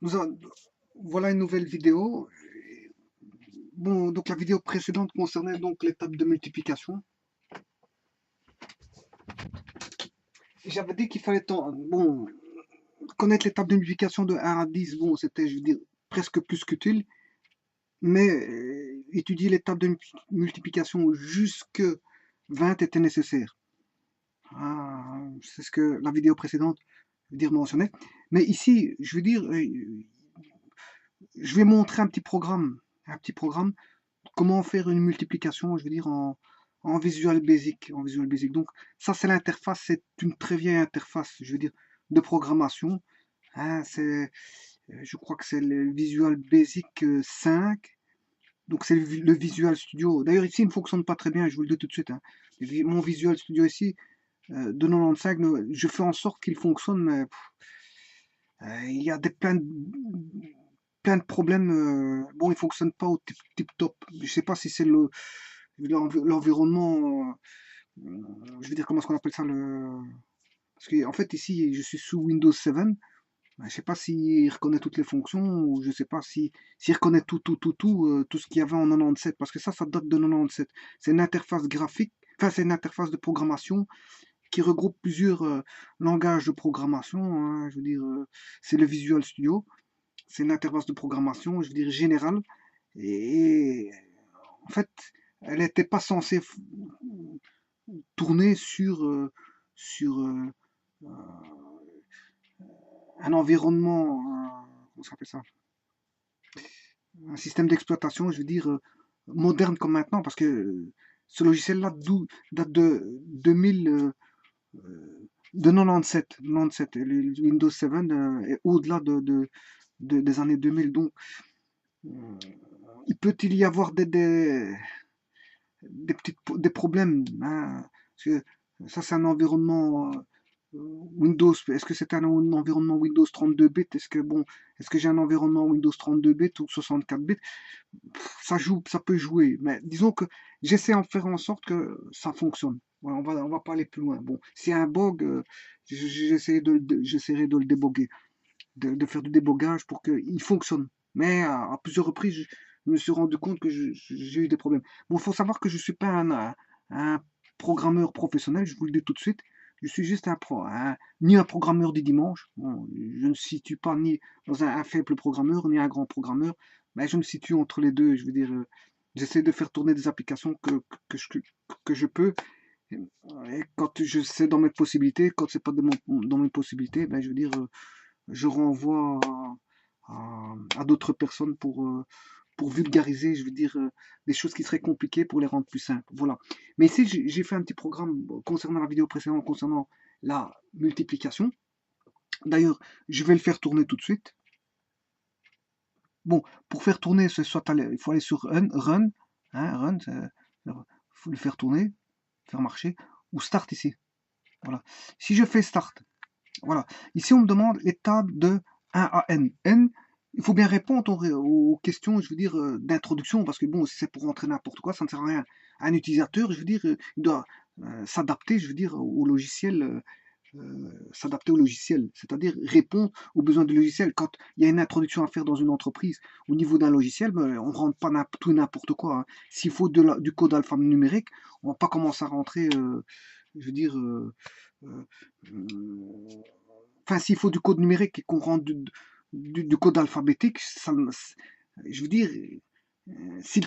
Nous en- Voilà une nouvelle vidéo. Bon, donc la vidéo précédente concernait donc l'étape de multiplication. J'avais dit qu'il fallait bon, connaître l'étape de multiplication de 1 à 10. Bon, c'était, je veux dire, presque plus qu'utile. Mais étudier l'étape de multiplication jusque 20 était nécessaire. Ah, c'est ce que la vidéo précédente, je veux dire, mentionnait. Mais ici, je veux dire, je vais montrer un petit programme comment faire une multiplication, je veux dire, en Visual Basic. En Visual Basic. Donc, ça, c'est l'interface, c'est une très vieille interface, je veux dire, de programmation. Hein, je crois que c'est le Visual Basic 5. Donc, c'est le Visual Studio. D'ailleurs, ici, il ne fonctionne pas très bien, je vous le dis tout de suite. Hein. Mon Visual Studio ici, de 95, je fais en sorte qu'il fonctionne, mais il y a plein de problèmes. Bon, il fonctionne pas au tip top. Je sais pas si c'est l'environnement. Je veux dire, comment est-ce qu'on appelle ça Parce qu'en fait, ici, je suis sous Windows 7. Ben, je sais pas s'il reconnaît toutes les fonctions ou je sais pas s'il reconnaît tout ce qu'il y avait en 97. Parce que ça date de 97. C'est une interface graphique, enfin, c'est une interface de programmation qui regroupe plusieurs langages de programmation. Hein. Je veux dire, c'est le Visual Studio. C'est une interface de programmation, je veux dire, générale. Et en fait, elle n'était pas censée tourner sur un environnement, comment ça s'appelle ça, un système d'exploitation, je veux dire, moderne comme maintenant, parce que ce logiciel-là date de 2000, de 97, 97. Et le Windows 7 est au-delà des années 2000. Donc, euh, il peut y avoir des problèmes. Hein, parce que ça, c'est un environnement Windows. Est-ce que c'est un environnement Windows 32 bits? Est-ce que j'ai un environnement Windows 32 bits ou 64 bits? Ça peut jouer. Mais disons que j'essaie de faire en sorte que ça fonctionne. Voilà, on va pas aller plus loin. Bon, s'il y a un bug, j'essaierai de le déboguer, de faire du débogage pour qu'il fonctionne. Mais à plusieurs reprises, je me suis rendu compte que j'ai eu des problèmes. Bon, il faut savoir que je ne suis pas un programmeur professionnel, je vous le dis tout de suite. Je suis juste ni un programmeur du dimanche. Bon, je ne me situe pas ni dans un faible programmeur, ni un grand programmeur. Mais je me situe entre les deux. Je veux dire, j'essaie de faire tourner des applications que je peux. Et quand je sais dans mes possibilités, quand c'est pas dans mes possibilités, ben, je veux dire, je renvoie à d'autres personnes pour vulgariser, je veux dire, des choses qui seraient compliquées pour les rendre plus simples. Voilà. Mais ici, j'ai fait un petit programme concernant la vidéo précédente, concernant la multiplication. D'ailleurs, je vais le faire tourner tout de suite. Bon, pour faire tourner, il faut aller sur Run, hein, Run, il faut le faire tourner, faire marcher, ou Start ici. Voilà. Si je fais Start, voilà. Ici, on me demande l'étape de 1 à N. N, il faut bien répondre aux questions, je veux dire, d'introduction, parce que bon, si c'est pour rentrer n'importe quoi, ça ne sert à rien. Un utilisateur, je veux dire, il doit s'adapter, je veux dire, au logiciel, s'adapter au logiciel, c'est-à-dire répondre aux besoins du logiciel. Quand il y a une introduction à faire dans une entreprise au niveau d'un logiciel, ben, on ne rentre pas tout n'importe quoi. Hein. S'il faut du code alphanumérique, on ne va pas commencer à rentrer, je veux dire, euh, enfin, s'il faut du code numérique et qu'on rentre du code alphabétique, je veux dire, si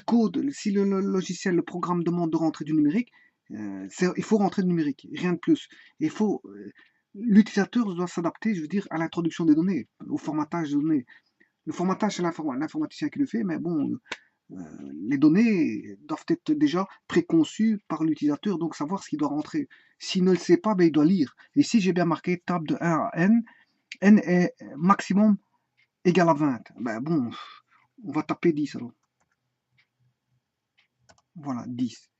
le logiciel, le programme demande de rentrer du numérique, il faut rentrer du numérique, rien de plus. L'utilisateur doit s'adapter, je veux dire, à l'introduction des données, au formatage des données. Le formatage, c'est l'informaticien qui le fait, mais bon, les données doivent être déjà préconçues par l'utilisateur, donc savoir ce qu'il doit rentrer. S'il ne le sait pas, ben, il doit lire. Et si j'ai bien marqué table de 1 à n est maximum égal à 20. Ben bon, on va taper 10 alors. Voilà, 10.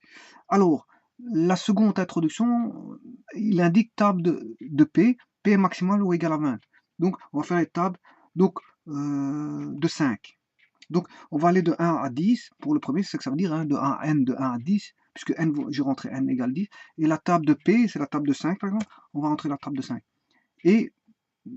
Alors, la seconde introduction, il indique table de P, P est maximal ou égal à 20. Donc, on va faire les tables donc, de 5. Donc, on va aller de 1 à 10 pour le premier, c'est ce que ça veut dire, hein, de 1 à n, de 1 à 10, puisque n, je rentrais n égale 10. Et la table de P, c'est la table de 5, par exemple, on va rentrer la table de 5. Et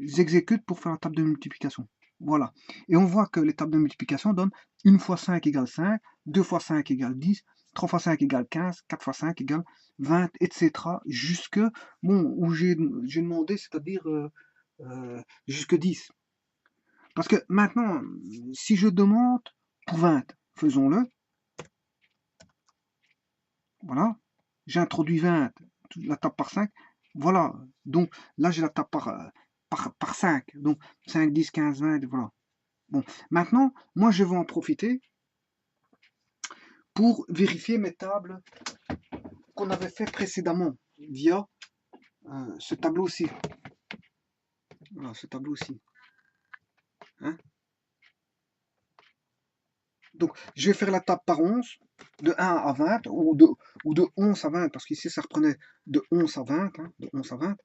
j'exécute pour faire la table de multiplication. Voilà. Et on voit que les tables de multiplication donnent 1 fois 5 égale 5, 2 fois 5 égale 10, 3 fois 5 égale 15, 4 fois 5 égale 20, etc. Jusque, bon, où j'ai demandé, c'est-à-dire jusque 10. Parce que maintenant, si je demande pour 20, faisons-le. Voilà. J'ai introduit 20, la table par 5. Voilà. Donc là, j'ai la table par 5. Donc 5, 10, 15, 20, voilà. Bon, maintenant, moi, je vais en profiter pour vérifier mes tables qu'on avait fait précédemment via ce tableau-ci. Voilà, ce tableau-ci. Hein. Donc, je vais faire la table par 11, de 1 à 20, ou de 11 à 20, parce qu'ici, ça reprenait de 11 à 20, hein, de 11 à 20.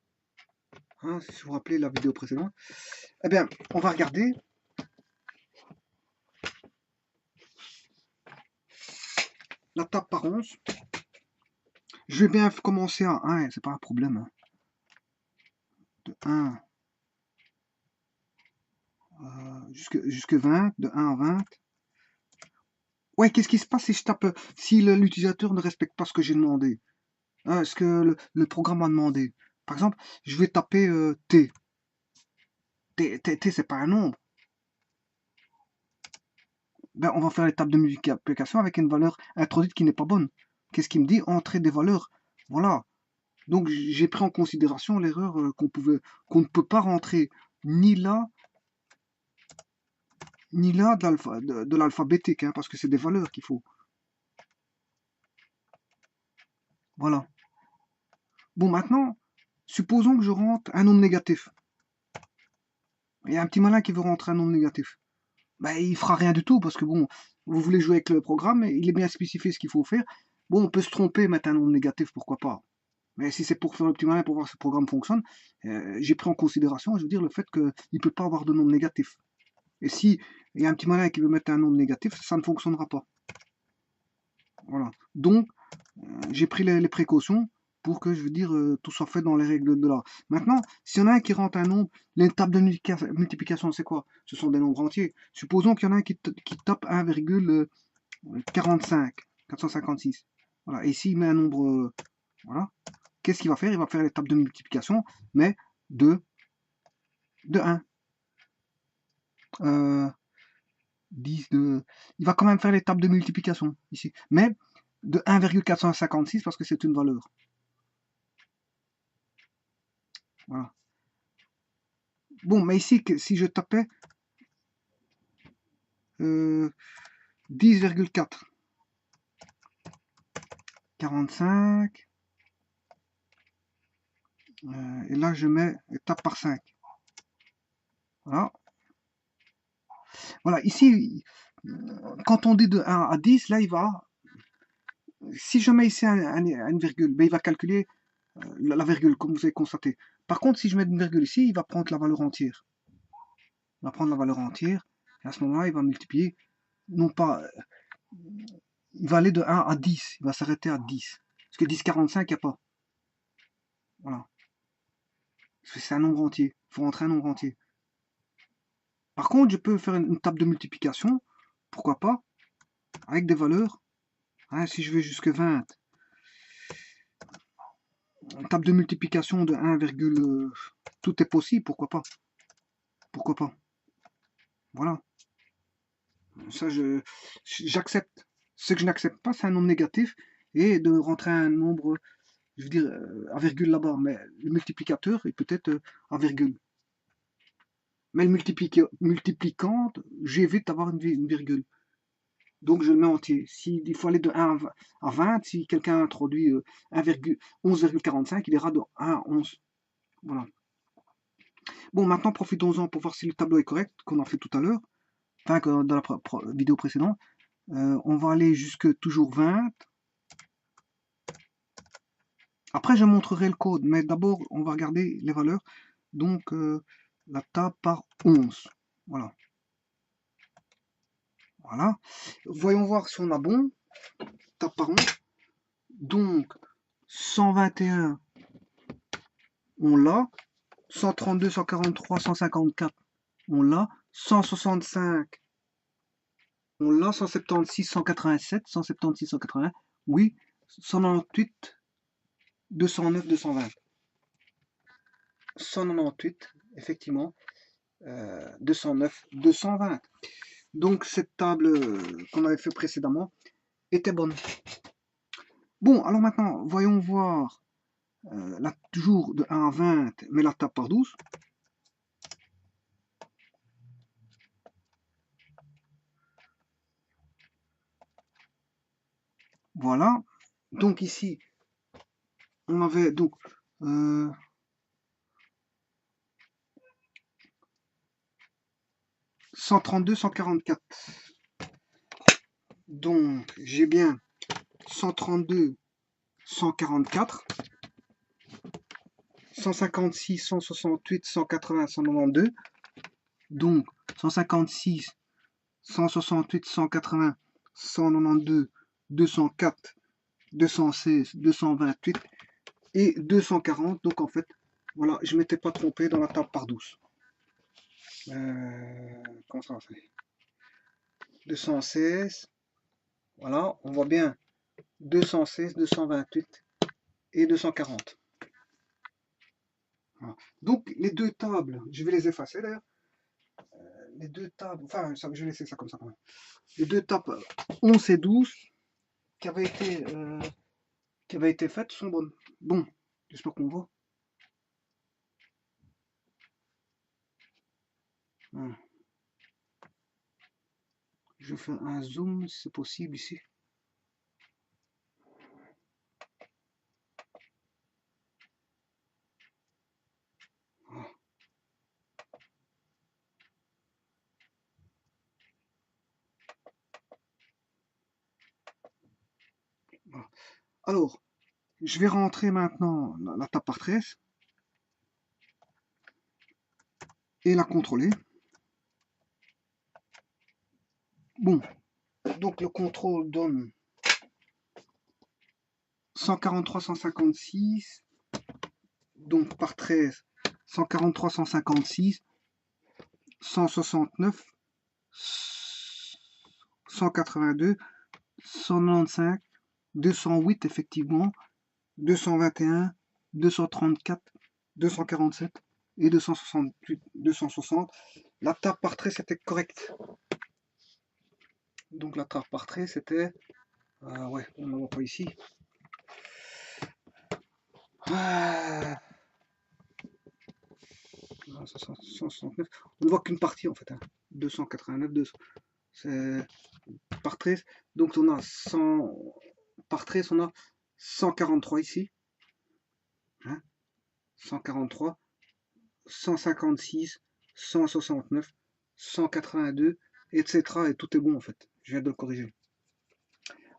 Hein, si vous vous rappelez la vidéo précédente. Eh bien, on va regarder. La table par 11. Je vais bien commencer à 1, c'est pas un problème. Hein. De 1 jusque 20, de 1 à 20. Ouais, qu'est-ce qui se passe si je tape, si l'utilisateur ne respecte pas ce que j'ai demandé? Hein, ce que le programme a demandé. Par exemple, je vais taper T. T, c'est pas un nombre. Ben, on va faire l'étape de multiplication avec une valeur introduite qui n'est pas bonne. Qu'est-ce qu'il me dit? Entrer des valeurs. Voilà. Donc j'ai pris en considération l'erreur qu'on ne peut pas rentrer ni là, ni là de l'alphabétique, hein, parce que c'est des valeurs qu'il faut. Voilà. Bon, maintenant, supposons que je rentre un nombre négatif. Il y a un petit malin qui veut rentrer un nombre négatif. Ben, il fera rien du tout, parce que bon, vous voulez jouer avec le programme, il est bien spécifié ce qu'il faut faire. Bon, on peut se tromper, mettre un nombre négatif, pourquoi pas. Mais si c'est pour faire le petit malin, pour voir si le programme fonctionne, j'ai pris en considération, je veux dire, le fait qu'il ne peut pas avoir de nombre négatif. Et si il y a un petit malin qui veut mettre un nombre négatif, ça ne fonctionnera pas. Voilà. Donc, j'ai pris les précautions pour que, je veux dire, tout soit fait dans les règles de l'art. Maintenant, s'il y en a un qui rentre un nombre, les tables de multiplication, c'est quoi? Ce sont des nombres entiers. Supposons qu'il y en a un qui tape 1,45, 456. Voilà. Et s'il met un nombre, voilà, qu'est-ce qu'il va faire? Il va faire les tables de multiplication, mais de 1. 10 de... Il va quand même faire les tables de multiplication ici, mais de 1,456 parce que c'est une valeur. Voilà. Bon, mais ici, si je tapais 10,4, 45, et là je mets étape par 5. Voilà. Voilà, ici, quand on dit de 1 à 10, là il va, si je mets ici une virgule, ben, il va calculer la virgule, comme vous avez constaté. Par contre, si je mets une virgule ici, il va prendre la valeur entière. Il va prendre la valeur entière, et à ce moment-là, il va multiplier, non pas, il va aller de 1 à 10, il va s'arrêter à 10. Parce que 10,45, il n'y a pas. Voilà. C'est un nombre entier, il faut rentrer un nombre entier. Par contre, je peux faire une table de multiplication, pourquoi pas, avec des valeurs. Hein, si je vais jusque 20, une table de multiplication de 1, tout est possible, pourquoi pas. Pourquoi pas. Voilà. Ça, j'accepte. Ce que je n'accepte pas, c'est un nombre négatif et de rentrer un nombre, je veux dire, à virgule là-bas. Mais le multiplicateur est peut-être à virgule. Mais le multiplicant, j'évite d'avoir une virgule. Donc je le mets entier. S'il faut aller de 1 à 20, si quelqu'un introduit 11,45, il ira de 1 à 11. Voilà. Bon, maintenant profitons-en pour voir si le tableau est correct, qu'on a fait tout à l'heure, enfin que dans la vidéo précédente. On va aller jusque toujours 20. Après, je montrerai le code, mais d'abord, on va regarder les valeurs. Donc, la table par 11. Voilà. Voilà. Voyons voir si on a bon. Table par 11. Donc, 121, on l'a. 132, 143, 154, on l'a. 165, on l'a, 176, 187, 176, 180, oui, 198, 209, 220. 198, effectivement, 209, 220. Donc cette table qu'on avait fait précédemment était bonne. Bon, alors maintenant, voyons voir toujours de 1 à 20, mais la table par 12. Voilà. Donc ici, on avait donc 132, 144. Donc j'ai bien 132, 144, 156, 168, 180, 192. Donc 156, 168, 180, 192, 204, 216, 228 et 240. Donc en fait, voilà, je ne m'étais pas trompé dans la table par 12. Comment ça va faire 216, voilà, on voit bien 216, 228 et 240. Voilà. Donc les deux tables, je vais les effacer d'ailleurs. Les deux tables, enfin je vais laisser ça comme ça quand même. Les deux tables 11 et 12 qui avaient été faites sont bonnes. Bon, j'espère qu'on voit. Voilà. Je fais un zoom si c'est possible ici. Voilà. Voilà. Alors, je vais rentrer maintenant la table par 13 et la contrôler. Bon, donc le contrôle donne 143, 156, donc par 13, 143, 156, 169, 182, 195, 208 effectivement, 221, 234, 247 et 268, 260. La table par trait c'était correct. Donc la table par trait c'était, ouais, on ne la voit pas ici. Ah, 169. On ne voit qu'une partie en fait. 289, 200. C'est par 13. Donc on a 100 par 13, on a 143 ici. Hein, 143, 156, 169, 182, etc. Et tout est bon en fait. Je viens de le corriger.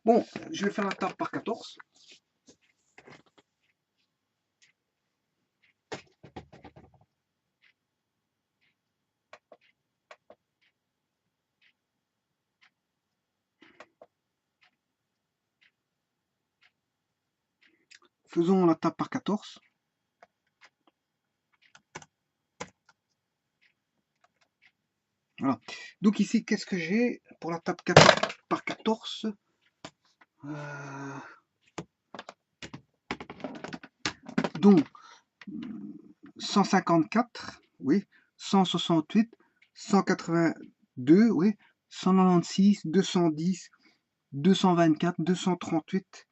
Bon, je vais faire la table par 14. Faisons la table par 14. Voilà. Donc ici, qu'est-ce que j'ai pour la table 14 par 14 Donc, 154, oui, 168, 182, oui, 196, 210, 224, 238,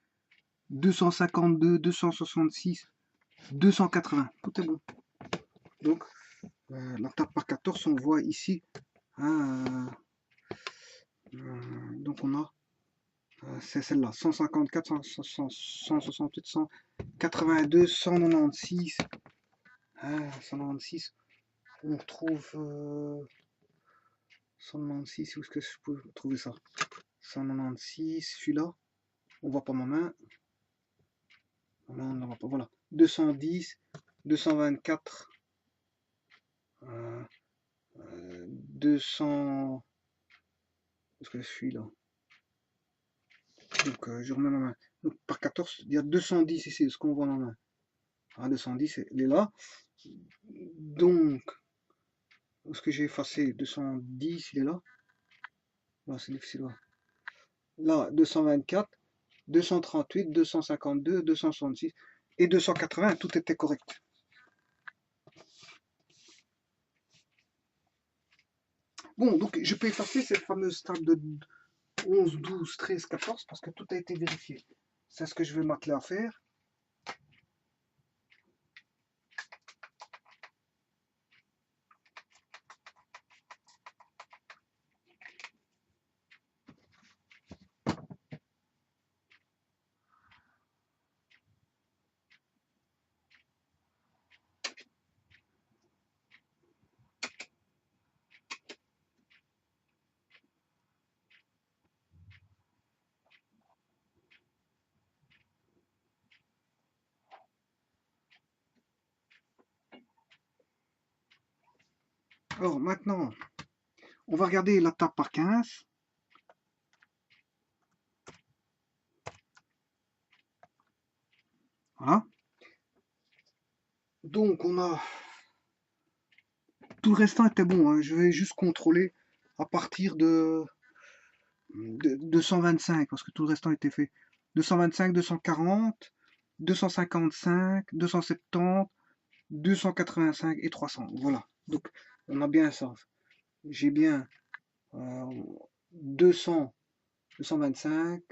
252, 266, 280. Tout est bon. Donc, la table par 14, on voit ici. Donc, on a, c'est celle-là, 154, 168, 182, 196. 196. On retrouve 196, où est-ce que je peux trouver ça? 196, celui-là, on voit pas ma main. Là, on ne voit pas, voilà. 210, 224, 200. Où est-ce que je suis là? Donc, je remets ma main. Donc, par 14, il y a 210 ici, ce qu'on voit dans ma main. 210, elle est là. Donc, Où est-ce que j'ai effacé? 210, il est là. Là, c'est difficile. Là, 224, 238, 252, 266 et 280, tout était correct. Bon, donc je peux effacer cette fameuse table de 11, 12, 13, 14 parce que tout a été vérifié. C'est ce que je vais m'atteler à faire. Alors maintenant, on va regarder la table par 15. Voilà. Donc on a... Tout le restant était bon, hein. Je vais juste contrôler à partir de 225 parce que tout le restant était fait. 225, 240, 255, 270, 285 et 300. Voilà. Donc on a bien ça. J'ai bien 200, 225,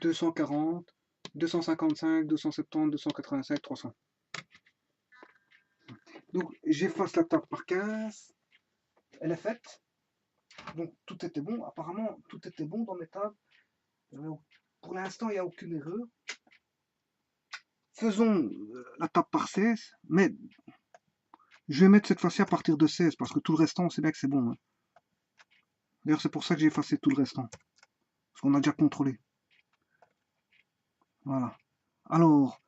240, 255, 270, 285, 300. Donc j'efface la table par 15. Elle est faite. Donc tout était bon. Apparemment, tout était bon dans mes tables. Pour l'instant, il n'y a aucune erreur. Faisons la table par 16, mais je vais mettre cette fois-ci à partir de 16 parce que tout le restant, on sait bien que c'est bon, hein. D'ailleurs, c'est pour ça que j'ai effacé tout le restant. Parce qu'on a déjà contrôlé. Voilà. Alors,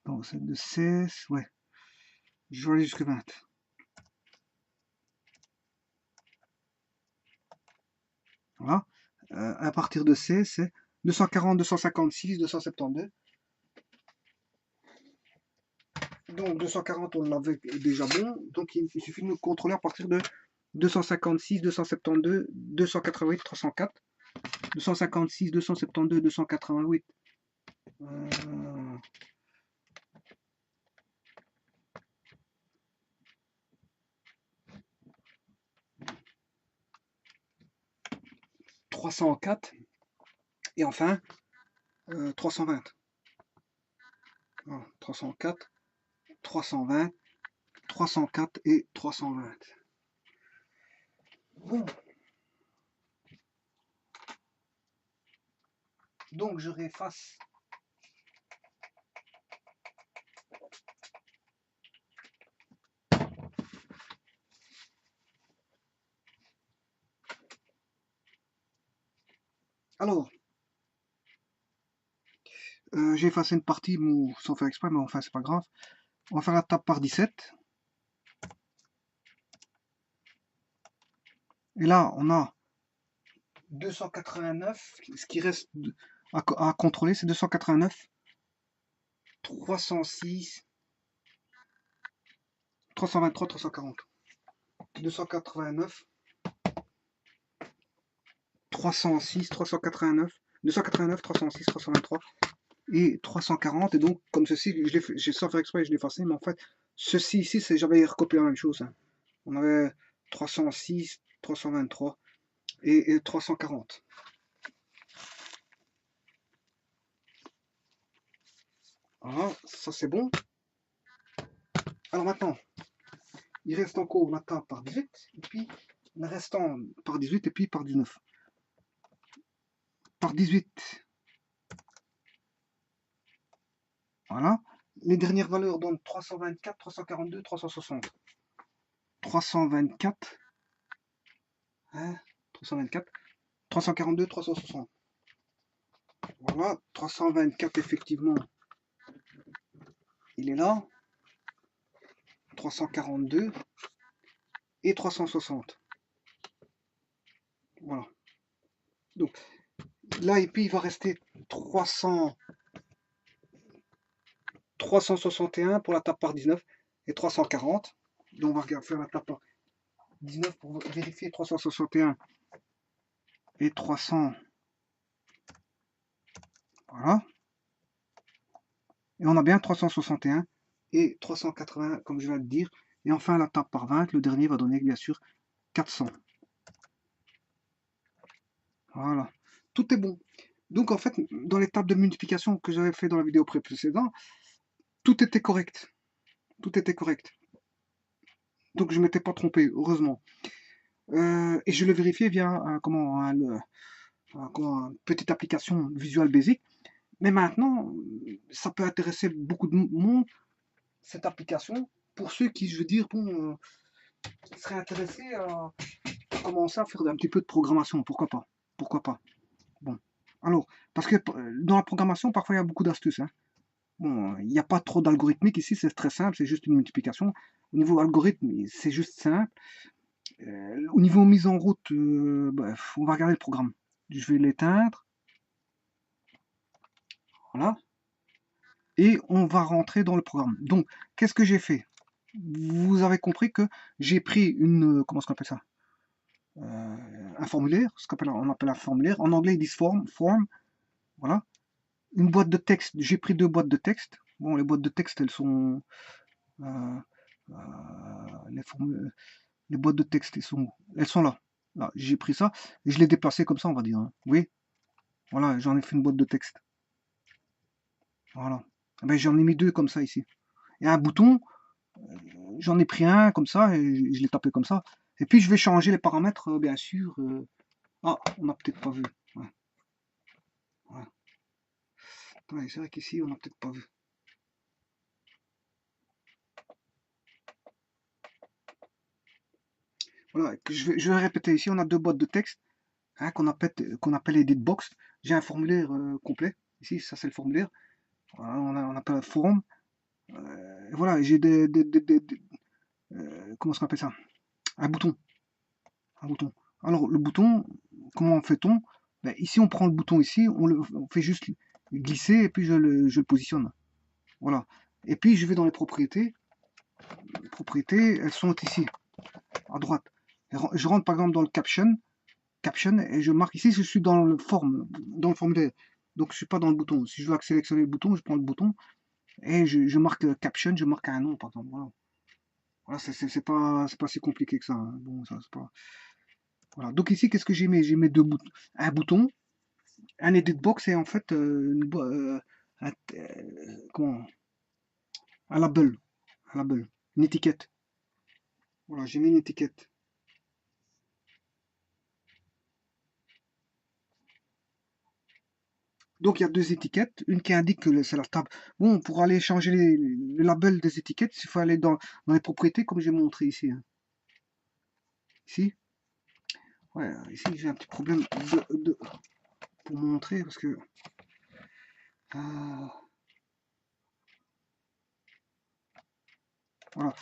donc c'est de 16, ouais. Je vais aller jusqu'à 20. Voilà. À partir de 16, c'est 240, 256, 272. Donc 240, on l'avait déjà bon. Donc il suffit de nous contrôler à partir de 256, 272, 288, 304. 256, 272, 288. 304 et enfin 320. 304, 320, 304 et 320. Bon. Donc je réefface. Alors, j'ai effacé une partie sans faire exprès, mais enfin c'est pas grave. On va faire la table par 17. Et là, on a 289. Ce qui reste à contrôler, c'est 289, 306, 323, 340. 289, 306, 389, 289, 306, 323 et 340. Et donc, comme ceci, j'ai sans faire exprès, je l'ai effacé, mais en fait, ceci ici, j'avais recopié la même chose, hein. On avait 306, 323 et 340. Voilà, ça c'est bon. Alors maintenant, il reste encore la table par 18, et puis le restant par 18 et puis par 19. Par 18, voilà. Les dernières valeurs donnent 324, 342, 360. 324, hein, 324, 342, 360. Voilà, 324 effectivement, il est là. 342 et 360. Voilà. Donc là, et puis il va rester 300. 361 pour la table par 19 et 340. Donc on va faire la table par 19 pour vérifier 361 et 300. Voilà. Et on a bien 361 et 380 comme je viens de dire. Et enfin la table par 20, le dernier va donner bien sûr 400. Voilà. Tout est bon. Donc en fait, dans les tables de multiplication que j'avais fait dans la vidéo précédente, tout était correct. Tout était correct. Donc je ne m'étais pas trompé, heureusement. Et je le vérifiais via une petite application Visual Basic. Mais maintenant, ça peut intéresser beaucoup de monde, cette application, pour ceux qui, je veux dire, bon, seraient intéressés à commencer à faire un petit peu de programmation. Pourquoi pas? Pourquoi pas? Bon. Alors, parce que dans la programmation, parfois, il y a beaucoup d'astuces. Hein. Bon, il n'y a pas trop d'algorithmique ici, c'est très simple, c'est juste une multiplication. Au niveau algorithme, c'est juste simple. Au niveau mise en route, on va regarder le programme. Je vais l'éteindre. Voilà. Et on va rentrer dans le programme. Donc, qu'est-ce que j'ai fait? Vous avez compris que j'ai pris une, comment est-ce qu'on appelle ça? Un formulaire, on appelle un formulaire. En anglais, ils disent form, voilà. Une boîte de texte, j'ai pris 2 boîtes de texte. Bon, les boîtes de texte, elles sont... euh, euh, les boîtes de texte, elles sont là. Là, j'ai pris ça, et je l'ai déplacé comme ça, on va dire. Hein. Oui, voilà, j'en ai fait une boîte de texte. Voilà. Ben, j'en ai mis 2 comme ça ici. Et un bouton, j'en ai pris un comme ça, et je l'ai tapé comme ça. Et puis, je vais changer les paramètres, bien sûr. Ah, on n'a peut-être pas vu. Ouais. Ouais, c'est vrai qu'ici, on n'a peut-être pas vu. Voilà, je vais répéter ici, on a 2 boîtes de texte hein, qu'on appelle edit box. J'ai un formulaire complet. Ici, ça c'est le formulaire. Voilà, on appelle un forum. Voilà, j'ai comment on appelle ça? Un bouton. Un bouton. Alors, le bouton, comment fait-on? Ben, ici, on prend le bouton ici, on fait juste glisser et puis je le positionne. Voilà. Et puis, je vais dans les propriétés. Les propriétés, elles sont ici, à droite. Je rentre par exemple dans le caption et je marque ici, je suis dans le formulaire. Donc, je ne suis pas dans le bouton. Si je veux sélectionner le bouton, je prends le bouton et je marque caption, je marque un nom, par exemple. Voilà. Voilà, c'est pas si compliqué que ça. Hein. Bon, ça, c'est pas... Voilà. Donc ici, qu'est-ce que j'ai mis? J'ai mis un bouton, un edit box et en fait un, comment, un label, une étiquette. Voilà, j'ai mis une étiquette. Donc il y a 2 étiquettes, une qui indique que c'est la table. Bon, pour aller changer le label des étiquettes, il faut aller dans les propriétés comme j'ai montré ici. Hein. Ici. Ouais, ici j'ai un petit problème pour montrer parce que. Voilà.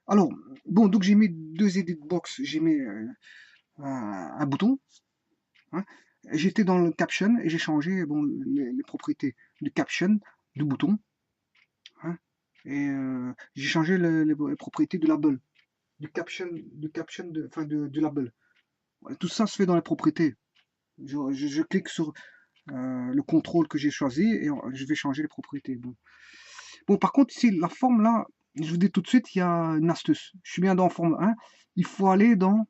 Alors, bon, donc j'ai mis 2 edit box, j'ai mis un bouton. Hein. J'étais dans le caption et j'ai changé bon, les propriétés du caption, du bouton. Hein. Et j'ai changé les propriétés du label, du label. Tout ça se fait dans les propriétés. Je clique sur le contrôle que j'ai choisi et je vais changer les propriétés. Bon, par contre, ici, la forme là, je vous dis tout de suite, il y a une astuce. Je suis bien dans forme 1. Il faut aller dans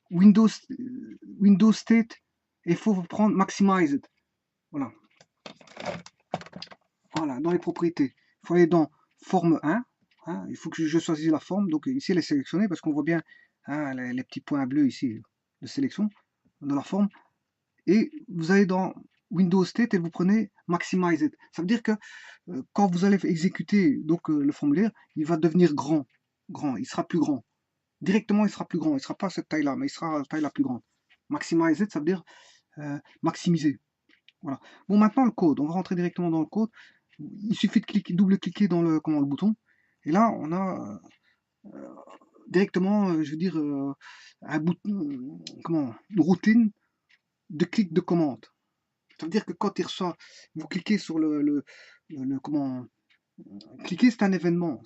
Windows State et il faut prendre Maximize. Voilà. Voilà, dans les propriétés. Il faut aller dans forme 1. Hein, il faut que je choisisse la forme. Donc ici, elle est sélectionnée parce qu'on voit bien hein, les petits points bleus ici de sélection de la forme. Et vous allez dans Windows State et vous prenez Maximize It. Ça veut dire que quand vous allez exécuter donc, le formulaire, il va devenir grand. Il sera plus grand. Directement, il sera plus grand. Il ne sera pas cette taille-là, mais il sera la taille la plus grande. Maximize It, ça veut dire maximiser. Voilà. Bon, maintenant le code. On va rentrer directement dans le code. Il suffit de double-cliquer dans le bouton. Et là, on a directement, je veux dire, un bouton, une routine de clic de commande. Ça veut dire que quand il reçoit, vous cliquez sur Cliquer, c'est un événement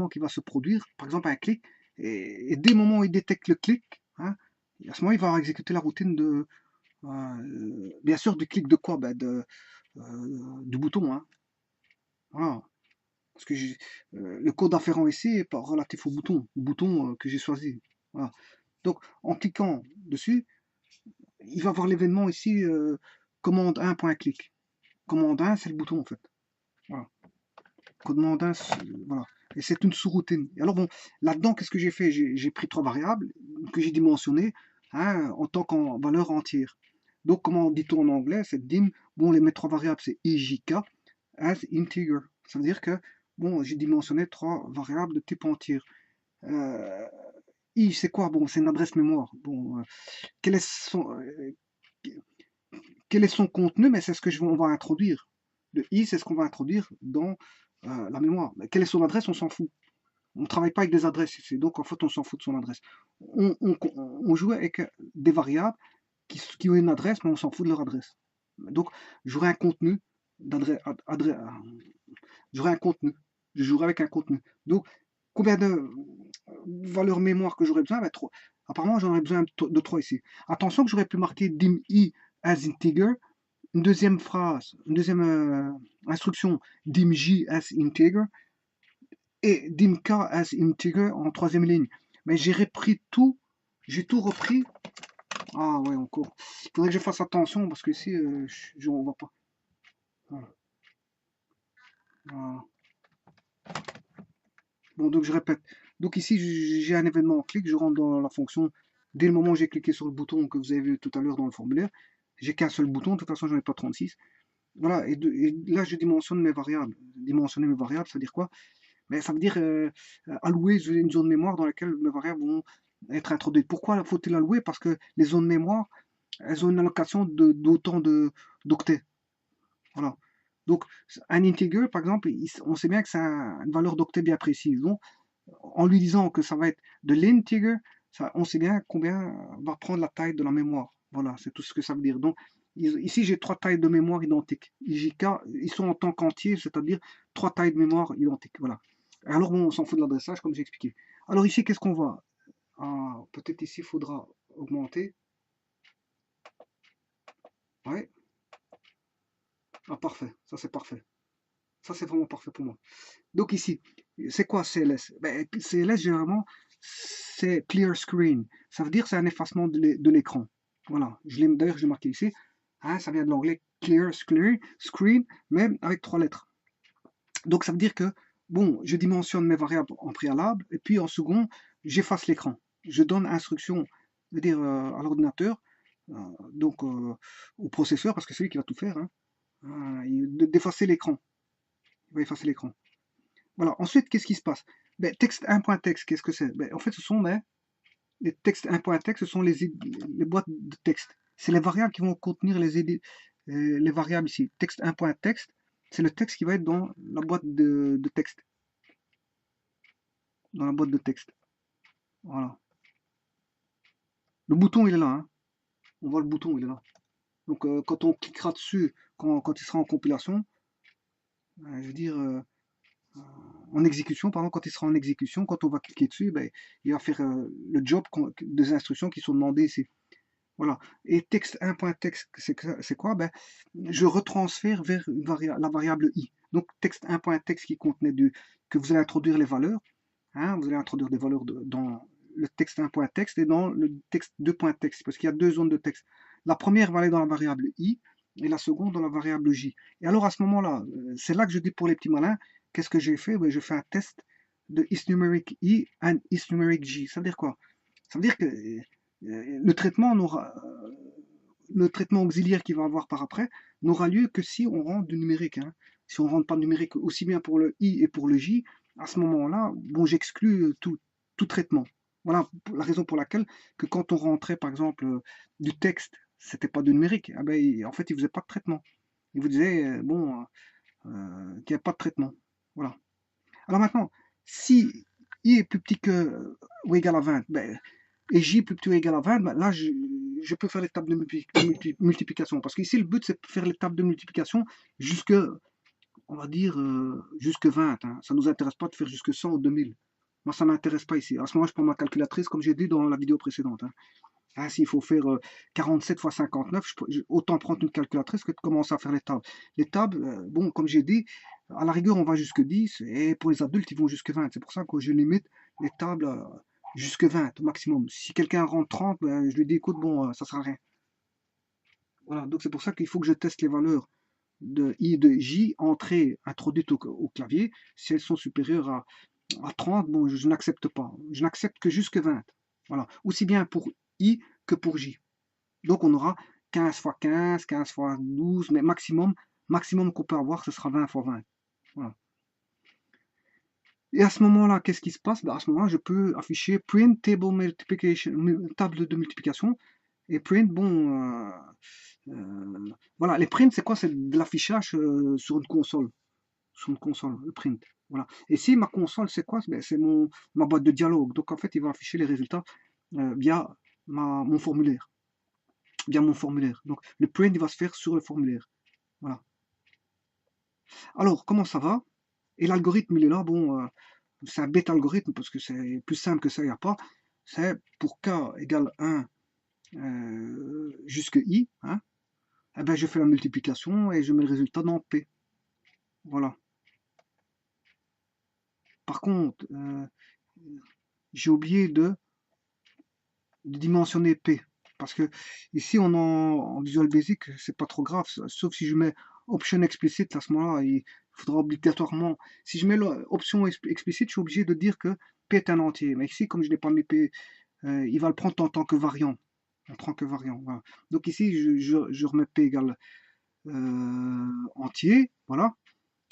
qui va se produire, par exemple un clic, et dès le moment où il détecte le clic, hein, à ce moment, il va exécuter la routine de, bien sûr, du clic de quoi? Ben du bouton, hein. Voilà. Parce que le code afférent ici est pas relatif au bouton que j'ai choisi. Voilà. Donc, en cliquant dessus, il va voir l'événement ici, commande 1.click. Commande 1, c'est le bouton en fait. Voilà. Commande 1, voilà. Et c'est une sous-routine. Et alors bon, là-dedans, qu'est-ce que j'ai fait? J'ai pris trois variables que j'ai dimensionnées, hein, en tant qu'en valeur entière. Donc, comment dit-on en anglais? C'est dim. Bon, mes trois variables, c'est ijk as integer. Ça veut dire que, bon, j'ai dimensionné trois variables de type entier. Euh, I, c'est quoi? Bon, c'est une adresse mémoire. Bon, quel est son, quel est son contenu? Mais c'est ce que on va introduire. Le I, c'est ce qu'on va introduire dans la mémoire. Mais quelle est son adresse? On s'en fout. On ne travaille pas avec des adresses ici. Donc, en fait, on s'en fout de son adresse. On joue avec des variables qui ont une adresse, mais on s'en fout de leur adresse. Donc, j'aurai un contenu d'adresse. J'aurai un contenu. Je jouerai avec un contenu. Donc, combien de valeurs mémoire que j'aurais besoin? Ben, 3. Apparemment, j'en aurais besoin de 3 ici. Attention que j'aurais pu marquer dim i as integer. Une deuxième phrase, une deuxième instruction, dim j as integer et dim k as integer en troisième ligne. Mais j'ai repris tout, j'ai tout repris. Ah ouais, encore. Il faudrait que je fasse attention parce que ici, on voit pas. Voilà. Voilà. Bon, donc je répète. Donc ici, j'ai un événement en clic, je rentre dans la fonction. Dès le moment où j'ai cliqué sur le bouton que vous avez vu tout à l'heure dans le formulaire, j'ai qu'un seul bouton, de toute façon, j'en ai pas 36. Voilà, et là, je dimensionne mes variables. Dimensionner mes variables, ça veut dire quoi? Mais ça veut dire allouer une zone mémoire dans laquelle mes variables vont être introduites. Pourquoi faut-il allouer? Parce que les zones mémoire, elles ont une allocation d'autant d'octets. Voilà. Donc, un integer, par exemple, on sait bien que c'est une valeur d'octet bien précise. Donc, en lui disant que ça va être de l'integer, on sait bien combien va prendre la taille de la mémoire. Voilà, c'est tout ce que ça veut dire. Donc, ici, j'ai trois tailles de mémoire identiques. IJK, ils sont en tant qu'entier, c'est-à-dire trois tailles de mémoire identiques. Voilà. Alors, bon, on s'en fout de l'adressage, comme j'ai expliqué. Alors, ici, qu'est-ce qu'on voit? Ah, peut-être ici, il faudra augmenter. Ouais. Ah, parfait. Ça, c'est parfait. Ça, c'est vraiment parfait pour moi. Donc ici, c'est quoi CLS? Ben, CLS, généralement, c'est Clear Screen. Ça veut dire c'est un effacement de l'écran. Voilà. D'ailleurs, je l'ai marqué ici. Hein, ça vient de l'anglais Clear Screen, même avec trois lettres. Donc ça veut dire que, bon, je dimensionne mes variables en préalable, et puis en second, j'efface l'écran. Je donne instruction, je veux dire, à l'ordinateur, euh, donc au processeur, parce que c'est lui qui va tout faire, hein, d'effacer l'écran. Il va effacer l'écran. Voilà. Ensuite, qu'est-ce qui se passe? Ben, texte 1.text, qu'est-ce que c'est? Ben, en fait, ce sont les textes 1.text, ce sont les boîtes de texte. C'est les variables qui vont contenir les variables ici. Texte 1.text, c'est le texte qui va être dans la boîte de texte. Dans la boîte de texte. Voilà. Le bouton, il est là. Hein. On voit le bouton, il est là. Donc, quand on cliquera dessus, quand il sera en compilation, je veux dire, en exécution, pardon, quand il sera en exécution, quand on va cliquer dessus, ben, il va faire le job des instructions qui sont demandées ici. Voilà. Et texte 1.text, c'est quoi? Ben, je retransfère vers la variable i. Donc texte 1.text qui contenait que vous allez introduire les valeurs. Hein, vous allez introduire des valeurs dans le texte 1.text et dans le texte 2.text, parce qu'il y a deux zones de texte. La première va aller dans la variable i et la seconde dans la variable j. Et alors à ce moment-là, c'est là que je dis pour les petits malins, qu'est-ce que j'ai fait? Ben, je fais un test de isNumeric i and isNumeric j. Ça veut dire quoi? Ça veut dire que le traitement auxiliaire qu'il va avoir par après n'aura lieu que si on rentre du numérique. Hein. Si on ne rentre pas de numérique aussi bien pour le i et pour le j, à ce moment-là, bon, j'exclus tout traitement. Voilà la raison pour laquelle que quand on rentrait par exemple du texte, c'était pas du numérique. Ah ben, en fait, il faisait pas de traitement. Il vous disait bon qu'il n'y a pas de traitement. Voilà. Alors maintenant, si i est plus petit que ou égal à 20, ben, et j plus petit ou égal à 20, ben là, je peux faire l'étape de multiplication. Parce qu'ici, le but, c'est de faire l'étape de multiplication jusque on va dire jusque 20. Hein. Ça ne nous intéresse pas de faire jusque 100 ou 2000. Moi, ça ne m'intéresse pas ici. À ce moment, je prends ma calculatrice, comme j'ai dit dans la vidéo précédente. Hein. Ah, s'il faut faire 47 fois 59, autant prendre une calculatrice que de commencer à faire les tables. Les tables, bon, comme j'ai dit, à la rigueur, on va jusque 10, et pour les adultes, ils vont jusque 20. C'est pour ça que je limite les tables jusque 20 au maximum. Si quelqu'un rentre 30, ben, je lui dis, écoute, bon, ça sert à rien. Voilà, donc c'est pour ça qu'il faut que je teste les valeurs de I et de J entrées introduites au clavier. Si elles sont supérieures à 30, bon, je n'accepte pas. Je n'accepte que jusque 20. Voilà, aussi bien pour I que pour J. Donc on aura 15 fois 15, 15 fois 12, mais maximum qu'on peut avoir, ce sera 20 fois 20. Voilà. Et à ce moment-là, qu'est-ce qui se passe? Ben, à ce moment-là, je peux afficher print table multiplication, table de multiplication. Et print, bon, voilà, les prints, c'est quoi? C'est de l'affichage sur une console. Sur une console, le print. Voilà. Et si ma console, c'est quoi? Ben, c'est ma boîte de dialogue. Donc en fait, il va afficher les résultats via mon formulaire. Via mon formulaire. Donc le print, il va se faire sur le formulaire. Voilà. Alors, comment ça va? Et l'algorithme, il est là, bon, c'est un bête algorithme parce que c'est plus simple que ça, il n'y a pas. C'est pour k égale 1 jusque i, hein, eh ben, je fais la multiplication et je mets le résultat dans P. Voilà. Par contre, j'ai oublié de dimensionner P. Parce que ici, en Visual Basic, c'est pas trop grave, sauf si je mets option explicite, à ce moment-là, il faudra obligatoirement, si je mets l'option explicite, je suis obligé de dire que P est un entier. Mais ici, comme je n'ai pas mis P, il va le prendre en tant que variant. En tant que variant, voilà. Donc ici, je remets P égale entier, voilà.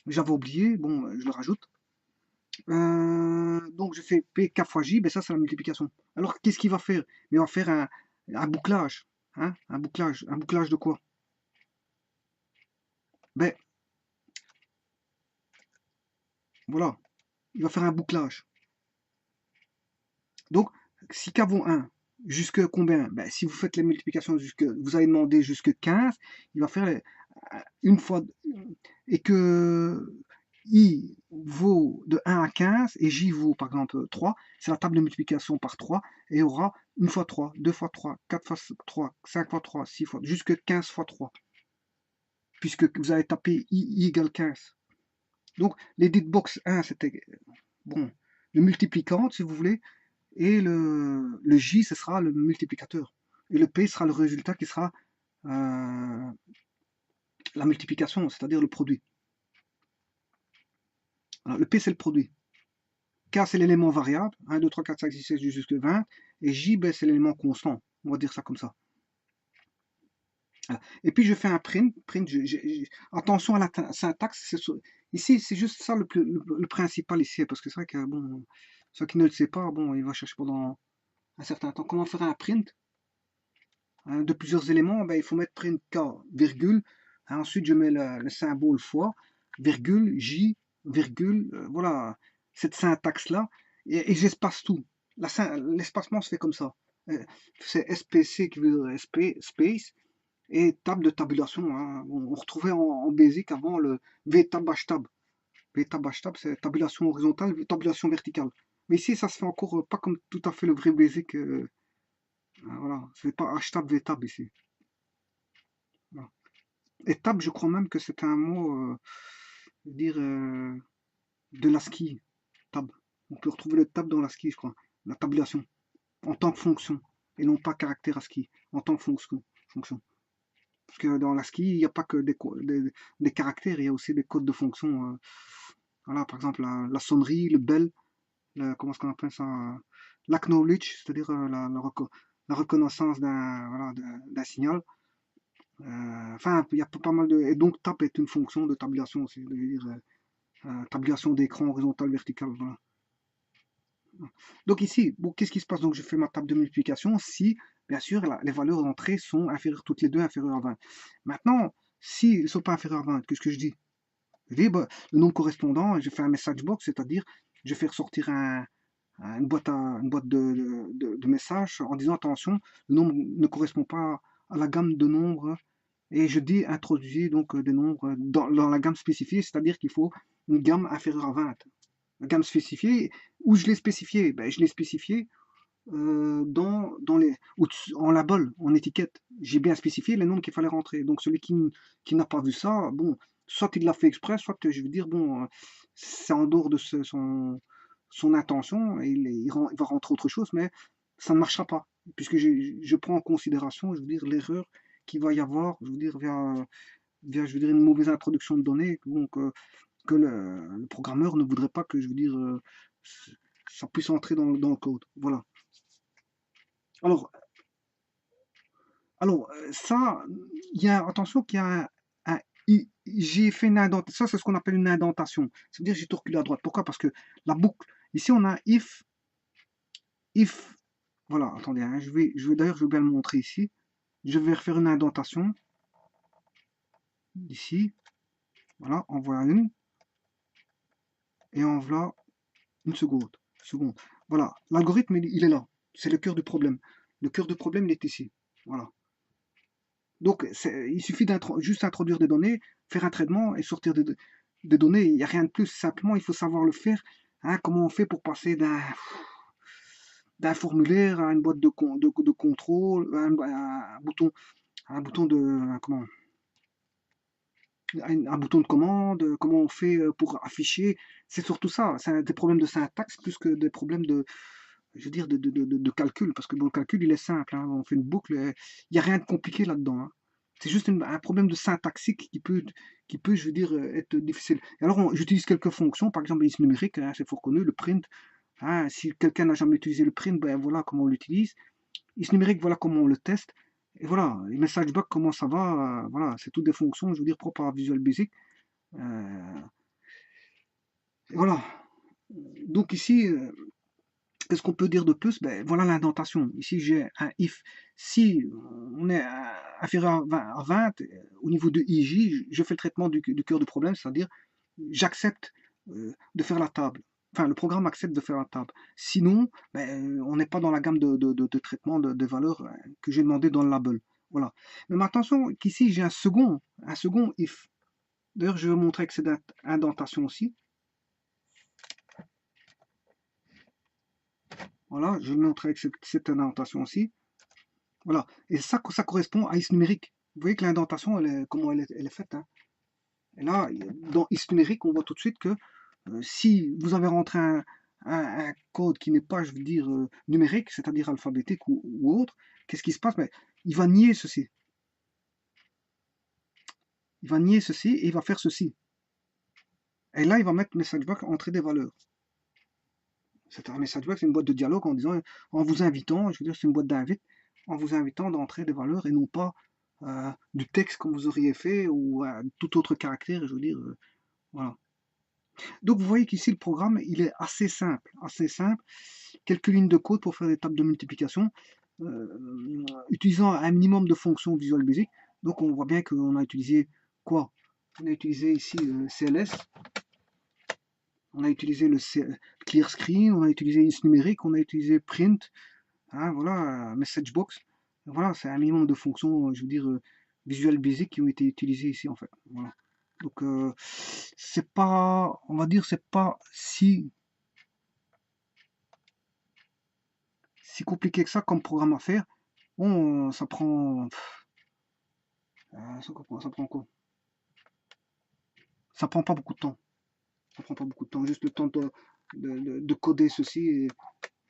J'avais oublié, bon, je le rajoute. Donc je fais P K fois J, ben ça c'est la multiplication. Alors qu'est-ce qu'il va faire? Il va faire un bouclage. Hein, un bouclage. Un bouclage de quoi? Ben voilà, il va faire un bouclage. Donc si K vaut 1, jusque combien? Ben, si vous faites les multiplications jusque, vous allez demander jusque 15, il va faire une fois, et que I vaut de 1 à 15 et J vaut par exemple 3, c'est la table de multiplication par 3 et il y aura 1 fois 3, 2 fois 3, 4 fois 3, 5 fois 3, 6 fois, jusque 15 fois 3, puisque vous avez tapé I égale 15. Donc l'edit box 1 c'était bon, le multiplicand si vous voulez, et le J ce sera le multiplicateur. Et le P sera le résultat qui sera la multiplication, c'est-à-dire le produit. Alors, le P c'est le produit. K, c'est l'élément variable, 1, 2, 3, 4, 5, 6, 7, jusqu'à 20, et J, ben, c'est l'élément constant, on va dire ça comme ça. Voilà. Et puis je fais un print, attention à la syntaxe, ici c'est juste ça le principal ici, parce que c'est vrai que, bon, ceux qui ne le savent pas, bon, il va chercher pendant un certain temps. Comment faire un print de plusieurs éléments? Ben, il faut mettre print K, virgule, ensuite je mets le symbole fois, virgule, J, virgule, voilà, cette syntaxe-là, et j'espace tout. L'espacement se fait comme ça. C'est SPC qui veut dire space, et table de tabulation. Hein. On retrouvait en Basic avant le VTab HTab. VTab HTab, c'est tabulation horizontale, tabulation verticale. Mais ici, ça se fait encore pas comme tout à fait le vrai Basic. Voilà, c'est pas HTab, VTab ici. Voilà. Et tab, je crois même que c'est un mot, dire, de l'ASCII. Tab. On peut retrouver le tab dans l'ASCII, je crois. La tabulation. En tant que fonction. Et non pas caractère ASCII. En tant que fonction. Parce que dans l'ASCII, il n'y a pas que des caractères, il y a aussi des codes de fonction. Voilà, par exemple, la sonnerie, le bell, comment est-ce qu'on appelle ça? L'acknowledge, c'est-à-dire la reconnaissance d'un signal. Enfin, il y a pas mal de. Et donc, tap est une fonction de tabulation, c'est-à-dire tabulation d'écran horizontale, verticale. Voilà. Donc ici, bon, qu'est-ce qui se passe? Donc je fais ma table de multiplication si, bien sûr, les valeurs d'entrée sont inférieures, toutes les deux inférieures à 20. Maintenant, s'ils ne sont pas inférieures à 20, qu'est-ce que je dis? Je dis bah, le nombre correspondant, je fais un message box, c'est-à-dire je fais ressortir une boîte, de messages en disant attention, le nombre ne correspond pas à la gamme de nombres Et je dis introduisez donc des nombres dans la gamme spécifiée, c'est-à-dire qu'il faut une gamme inférieure à 20. La gamme spécifiée, où je l'ai spécifié? Ben, je l'ai spécifié dans les, en label, en étiquette. J'ai bien spécifié les nombres qu'il fallait rentrer. Donc celui qui n'a pas vu ça, bon, soit il l'a fait exprès, soit je veux dire, bon, c'est en dehors de son intention, et il va rentrer autre chose, mais ça ne marchera pas, puisque je prends en considération, je veux dire, l'erreur qu'il va y avoir, je veux dire, je veux dire, une mauvaise introduction de données, donc que le programmeur ne voudrait pas que, je veux dire, ça puisse entrer dans le code. Voilà. Alors, ça, attention qu'il y a j'ai fait une indentation, ça c'est ce qu'on appelle une indentation. C'est-à-dire j'ai tout reculé à droite. Pourquoi? Parce que la boucle, ici on a if, voilà, attendez, hein, d'ailleurs je vais bien le montrer ici. Je vais refaire une indentation, ici, voilà, en voilà une, et en voilà une seconde. Voilà, l'algorithme il est là, c'est le cœur du problème. Le cœur du problème il est ici, voilà. Donc, il suffit juste introduire des données, faire un traitement et sortir des données. Il n'y a rien de plus. Simplement, il faut savoir le faire. Hein, comment on fait pour passer d'un formulaire à une boîte de contrôle, un bouton de, comment, un bouton de commande, comment on fait pour afficher. C'est surtout ça. C'est des problèmes de syntaxe plus que des problèmes je veux dire, de calcul. Parce que bon, le calcul, il est simple. Hein, on fait une boucle. Il n'y a rien de compliqué là-dedans. Hein. C'est juste un problème de syntaxique qui peut, je veux dire, être difficile. Et alors, j'utilise quelques fonctions, par exemple, liste numérique, hein, c'est fort connu, le print. Hein, si quelqu'un n'a jamais utilisé le print, ben voilà comment on l'utilise. Liste numérique, voilà comment on le teste. Et voilà, et message box, comment ça va. Voilà, c'est toutes des fonctions, je veux dire, propres à Visual Basic. Et voilà. Donc ici, qu'est-ce qu'on peut dire de plus? Ben, voilà l'indentation. Ici, j'ai un if. Si on est inférieur à 20, au niveau de IJ, je fais le traitement du cœur du problème, c'est-à-dire j'accepte de faire la table. Enfin, le programme accepte de faire la table. Sinon, ben, on n'est pas dans la gamme de traitement de valeurs que j'ai demandé dans le label. Voilà. Mais attention qu'ici, j'ai un second if. D'ailleurs, je vais vous montrer que c'est d'indentation aussi. Voilà, je vais vous montrer avec cette indentation aussi. Voilà. Et ça correspond à is numérique. Vous voyez que l'indentation, comment elle est faite. Hein. Et là, dans is numérique, on voit tout de suite que si vous avez rentré un code qui n'est pas, je veux dire, numérique, c'est-à-dire alphabétique ou autre, qu'est-ce qui se passe? Ben, il va nier ceci. Il va nier ceci et il va faire ceci. Et là, il va mettre message box, entrer des valeurs. C'est un message box, c'est une boîte de dialogue en disant, en vous invitant, je veux dire, c'est une boîte d'invite, en vous invitant d'entrer des valeurs et non pas du texte comme vous auriez fait ou tout autre caractère, je veux dire, voilà. Donc vous voyez qu'ici le programme il est assez simple, quelques lignes de code pour faire des tables de multiplication, utilisant un minimum de fonctions Visual Basic. Donc on voit bien qu'on a utilisé quoi? On a utilisé ici CLS, on a utilisé le Clear Screen, on a utilisé is numérique, on a utilisé print, hein, voilà, message box. Voilà, c'est un minimum de fonctions, je veux dire, Visual Basic qui ont été utilisées ici en fait. Voilà. Donc c'est pas, on va dire, c'est pas si compliqué que ça comme programme à faire. Bon, ça prend, ça prend quoi? Ça prend pas beaucoup de temps. Ça prend pas beaucoup de temps, juste le temps de coder ceci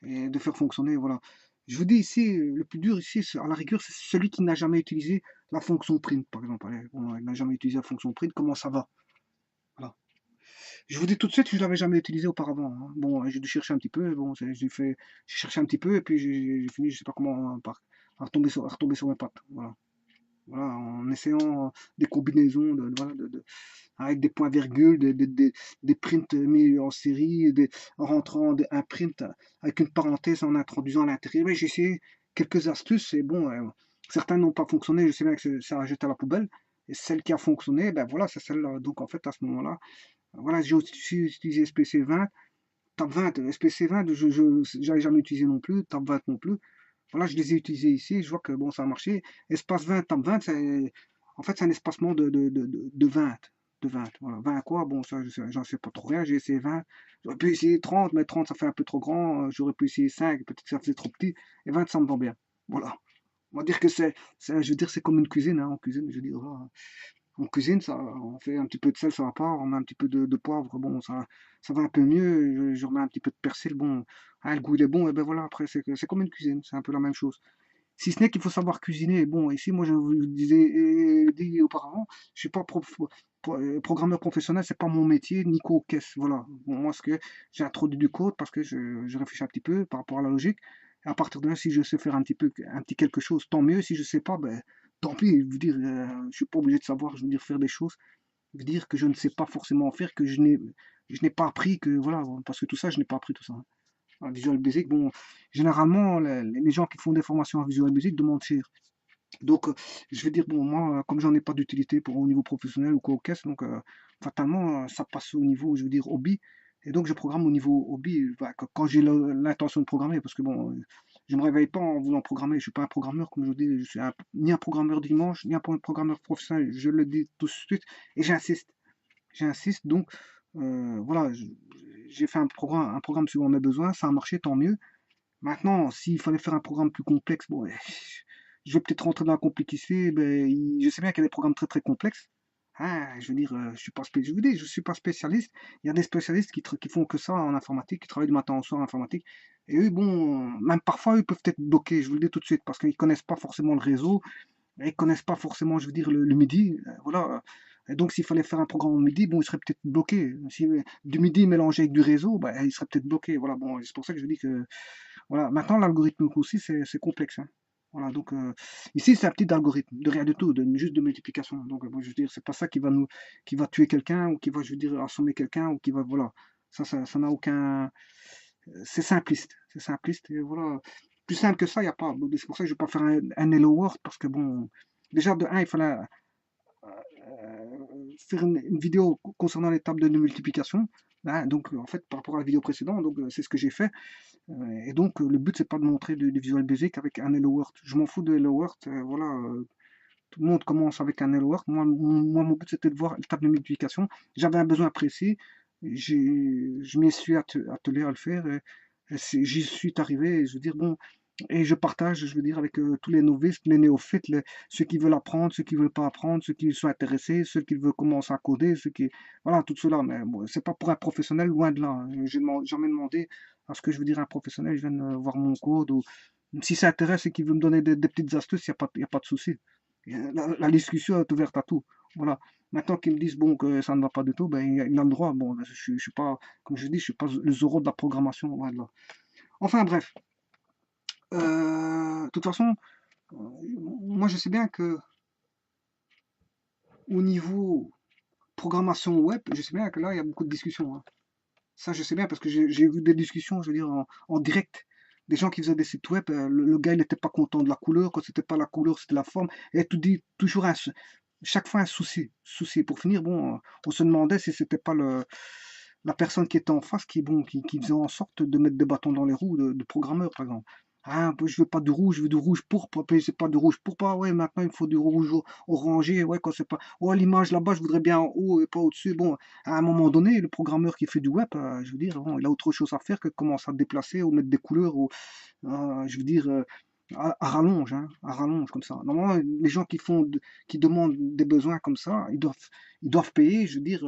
et de faire fonctionner, voilà. Je vous dis ici, le plus dur ici, à la rigueur, c'est celui qui n'a jamais utilisé la fonction print, par exemple. Allez, bon, il n'a jamais utilisé la fonction print, comment ça va? Voilà. Je vous dis tout de suite, je ne l'avais jamais utilisé auparavant. Hein. Bon, j'ai dû chercher un petit peu, bon, j'ai cherché un petit peu, et puis j'ai fini, je sais pas comment, à retomber sur mes pattes. Voilà. Voilà, en essayant des combinaisons voilà, avec des points-virgules, des prints mis en série, en rentrant un print avec une parenthèse en introduisant à l'intérieur. Mais j'ai essayé quelques astuces et bon, certains n'ont pas fonctionné, je sais bien que ça a jeté à la poubelle. Et celle qui a fonctionné, ben voilà, c'est celle-là. Donc en fait, à ce moment-là, voilà, j'ai aussi utilisé SPC20, TAP20, SPC20, je n'avais jamais utilisé non plus, TAP20 non plus. Voilà, je les ai utilisés ici, je vois que bon, ça a marché. Espace 20, TAP20, En fait, c'est un espacement de 20. De 20, voilà. 20 quoi? Bon, ça, j'en sais pas trop rien. J'ai essayé 20. J'aurais pu essayer 30, mais 30, ça fait un peu trop grand. J'aurais pu essayer 5, peut-être que ça faisait trop petit. Et 20, ça me va bien. Voilà. On va dire que je veux dire, c'est comme une cuisine, hein, en cuisine. Je veux dire, voilà. En cuisine, ça, on fait un petit peu de sel, ça va pas. On met un petit peu de poivre, bon, ça va un peu mieux. Je remets un petit peu de persil, bon, hein, le goût il est bon. Et ben voilà, après, c'est comme une cuisine. C'est un peu la même chose. Si ce n'est qu'il faut savoir cuisiner. Bon, ici, moi, je vous disais, dit auparavant, je suis pas programmeur professionnel, c'est pas mon métier, ni caisse. Voilà. Bon, moi, ce que j'ai introduit du code parce que je réfléchis un petit peu par rapport à la logique. Et à partir de là, si je sais faire un petit quelque chose, tant mieux. Si je sais pas, ben, tant pis. Je veux dire, je suis pas obligé de savoir, je veux dire, faire des choses. Je veux dire que je ne sais pas forcément faire, que je n'ai pas appris, que voilà, parce que tout ça, je n'ai pas appris tout ça, hein. En Visual Basic, bon, généralement, les gens qui font des formations en Visual Basic demandent cher. Donc, je vais dire, bon, moi, comme j'en ai pas d'utilité pour au niveau professionnel ou quoi au caisse, donc, fatalement, ça passe au niveau, je veux dire, hobby. Et donc, je programme au niveau hobby, bah, quand j'ai l'intention de programmer, parce que bon, je me réveille pas en voulant programmer. Je suis pas un programmeur, comme je vous dis, je suis ni un programmeur dimanche, ni un programmeur professionnel. Je le dis tout de suite, et j'insiste. J'insiste, donc, voilà, j'ai fait un programme suivant mes besoins, ça a marché, tant mieux. Maintenant, s'il fallait faire un programme plus complexe, bon, je vais peut-être rentrer dans la complexité. Ben, je sais bien qu'il y a des programmes très très complexes. Hein, je veux dire, je vous dis, je suis pas spécialiste. Il y a des spécialistes qui font que ça en informatique, qui travaillent du matin au soir en informatique. Et eux, bon, même parfois, eux peuvent être bloqués, je vous le dis tout de suite, parce qu'ils connaissent pas forcément le réseau, ils connaissent pas forcément, je veux dire, le midi. Voilà. Et donc, s'il fallait faire un programme au midi, bon, il serait peut-être bloqué. Si du midi mélangé avec du réseau, ben, il serait peut-être bloqué. Voilà, bon, c'est pour ça que je dis que voilà, maintenant l'algorithme aussi c'est complexe, hein. Voilà, donc ici c'est un petit algorithme, de rien du tout, juste de multiplication. Donc moi, je veux dire, c'est pas ça qui va tuer quelqu'un ou qui va, je veux dire, assommer quelqu'un ou qui va, voilà, ça n'a aucun, c'est simpliste et voilà. Plus simple que ça, il n'y a pas. Bon, c'est pour ça que je vais pas faire un Hello World parce que bon, déjà de un, il fallait faire une vidéo concernant les tables de multiplication. Hein, donc en fait par rapport à la vidéo précédente, donc c'est ce que j'ai fait. Et donc, le but, c'est pas de montrer du Visual Basic avec un Hello World. Je m'en fous de Hello World. Voilà, tout le monde commence avec un Hello World. Moi, mon but, c'était de voir l'étape de multiplication. J'avais un besoin précis. Je m'y suis attelé à le faire. Et j'y suis arrivé. Et je veux dire, bon, et je partage, je veux dire, avec tous les novices, les néophytes, ceux qui veulent apprendre, ceux qui veulent pas apprendre, ceux qui sont intéressés, ceux qui veulent commencer à coder, ceux qui... Voilà, tout cela. Mais bon, c'est pas pour un professionnel, loin de là, hein. J'ai jamais demandé à ce que je veux dire un professionnel, je viens de voir mon code, ou si ça intéresse et qu'il veut me donner des petites astuces, il n'y a pas de souci. La discussion est ouverte à tout. Voilà. Maintenant qu'ils me disent bon que ça ne va pas du tout, ben il a le droit. Bon, ben, je suis pas, comme je dis, je suis pas le Zorro de la programmation. Voilà. Enfin bref. De toute façon, euh, moi je sais bien que au niveau programmation web, je sais bien que là il y a beaucoup de discussions, hein. Ça je sais bien parce que j'ai vu des discussions, je veux dire en direct, des gens qui faisaient des sites web. Le gars il n'était pas content de la couleur, quand c'était pas la couleur c'était la forme, et tout dit toujours chaque fois un souci. Pour finir, bon, on se demandait si c'était pas la personne qui était en face qui faisait en sorte de mettre des bâtons dans les roues de programmeurs, par exemple. Ah, je veux pas de rouge, je veux du rouge pourpre. Puis c'est pas de rouge pourpre. Ah ouais, maintenant il faut du rouge orangé. Ouais, quand c'est pas. Oh, l'image là-bas, je voudrais bien en haut et pas au-dessus. Bon, à un moment donné, le programmeur qui fait du web, je veux dire, bon, il a autre chose à faire que de commencer à déplacer ou mettre des couleurs ou, je veux dire, à rallonge, hein, à rallonge comme ça. Normalement, les gens qui demandent des besoins comme ça, ils doivent payer, je veux dire.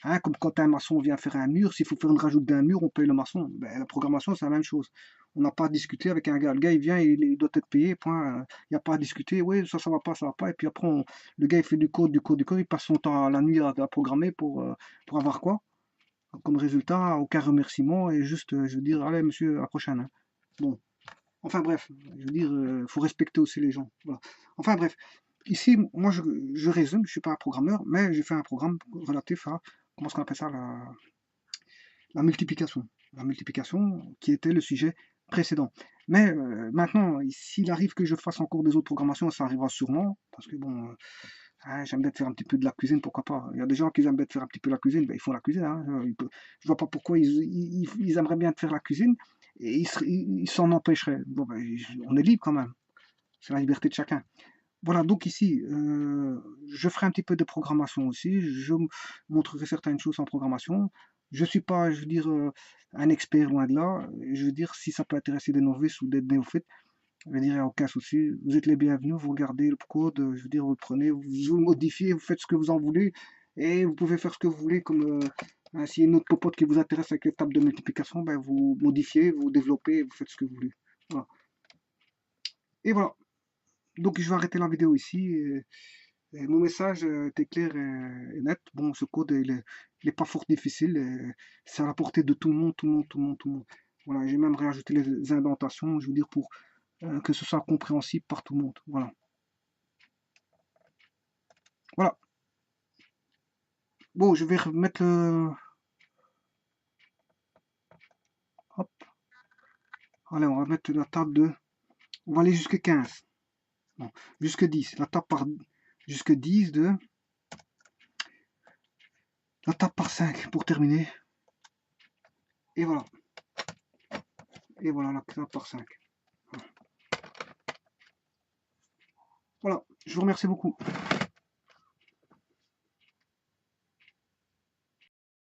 Hein, comme quand un maçon vient faire un mur, s'il faut faire une rajoute d'un mur, on paye le maçon. Ben, la programmation, c'est la même chose. On n'a pas à discuter avec un gars. Le gars, il vient, il doit être payé, point. Il n'y a pas à discuter. Oui, ça va pas, ça va pas. Et puis après, le gars, il fait du code. Il passe son temps à la nuit à programmer pour avoir quoi? Comme résultat, aucun remerciement et juste, je veux dire, allez, monsieur, à la prochaine, hein. Bon. Enfin bref, je veux dire, faut respecter aussi les gens. Voilà. Enfin bref, ici, moi, je résume, je suis pas un programmeur, mais j'ai fait un programme relatif à, comment est-ce qu'on appelle ça, la multiplication. La multiplication qui était le sujet précédent. Mais maintenant, s'il arrive que je fasse encore des autres programmations, ça arrivera sûrement, parce que bon, hein, j'aime bien faire un petit peu de la cuisine, pourquoi pas. Il y a des gens qui aiment bien faire un petit peu la cuisine, ben, ils font la cuisine, hein. Je vois pas pourquoi ils aimeraient bien faire la cuisine et ils s'en empêcheraient. Bon, ben, on est libre quand même, c'est la liberté de chacun. Voilà, donc ici, je ferai un petit peu de programmation aussi. Je montrerai certaines choses en programmation. Je suis pas, je veux dire, un expert, loin de là. Je veux dire, si ça peut intéresser des novices ou des néophytes, je veux dire, il n'y a aucun souci. Vous êtes les bienvenus, vous regardez le code, je veux dire, vous le prenez, vous le modifiez, vous faites ce que vous en voulez, et vous pouvez faire ce que vous voulez, comme s'il y a une autre popote qui vous intéresse avec les tables de multiplication, ben, vous modifiez, vous développez, vous faites ce que vous voulez. Voilà. Et voilà. Donc je vais arrêter la vidéo ici. Et mon message était clair et net. Bon, ce code, il est pas fort difficile. C'est à la portée de tout le monde, tout le monde, tout le monde, tout le monde. Voilà, j'ai même rajouté les indentations, je veux dire, pour que ce soit compréhensible par tout le monde. Voilà. Voilà. Bon, je vais remettre le... Hop. Allez, on va mettre la table de... On va aller jusqu'à 15. Non, jusqu'à 10. La table par... Jusqu'à 10 de... La table par 5 pour terminer. Et voilà. Et voilà, la table par 5. Voilà. Je vous remercie beaucoup.